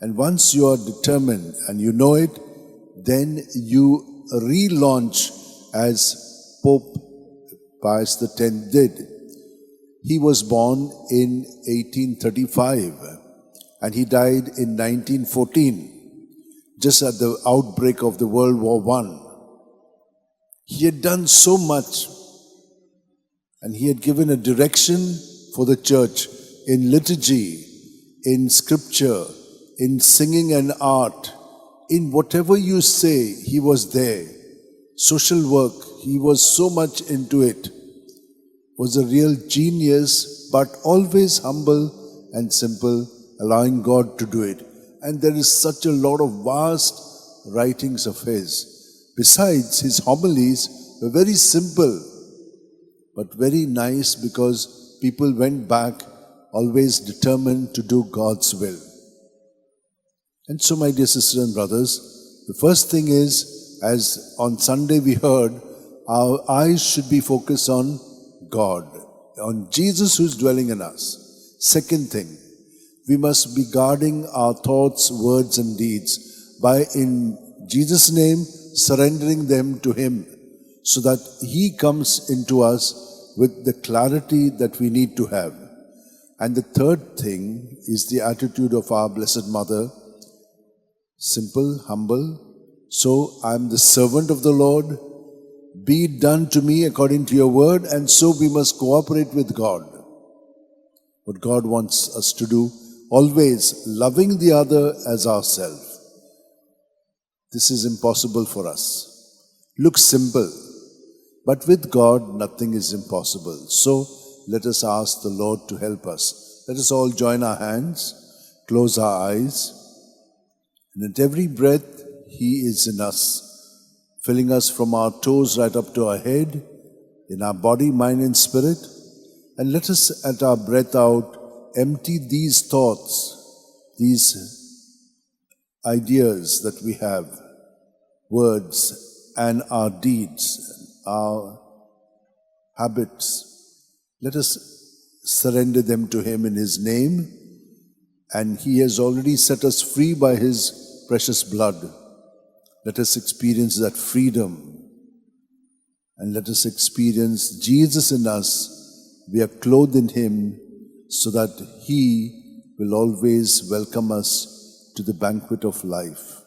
And once you are determined and you know it, then you relaunch as Pope Pius X did. He was born in 1835 and he died in 1914, just at the outbreak of the World War I. He had done so much and he had given a direction for the church in liturgy, in scripture, in singing and art. In whatever you say, he was there. Social work, he was so much into it. Was a real genius, but always humble and simple, allowing God to do it. And there is such a lot of vast writings of his. Besides, his homilies were very simple, but very nice, because people went back always determined to do God's will. And so, my dear sisters and brothers, the first thing is, as on Sunday we heard, our eyes should be focused on God, on Jesus who is dwelling in us. Second thing, we must be guarding our thoughts, words and deeds by, in Jesus' name, surrendering them to Him, so that He comes into us with the clarity that we need to have. And the third thing is the attitude of our Blessed Mother, simple, humble. So I am the servant of the Lord. Be it done to me according to your word. And so we must cooperate with God. What God wants us to do, always loving the other as ourselves. This is impossible for us. Looks simple, but with God nothing is impossible. So let us ask the Lord to help us. Let us all join our hands, close our eyes, and at every breath He is in us, filling us from our toes right up to our head, in our body, mind and spirit. And let us at our breath out empty these thoughts, these ideas that we have, words and our deeds, our habits. Let us surrender them to Him in His name, and He has already set us free by His precious blood. Let us experience that freedom, and let us experience Jesus in us. We are clothed in Him, so that He will always welcome us to the banquet of life.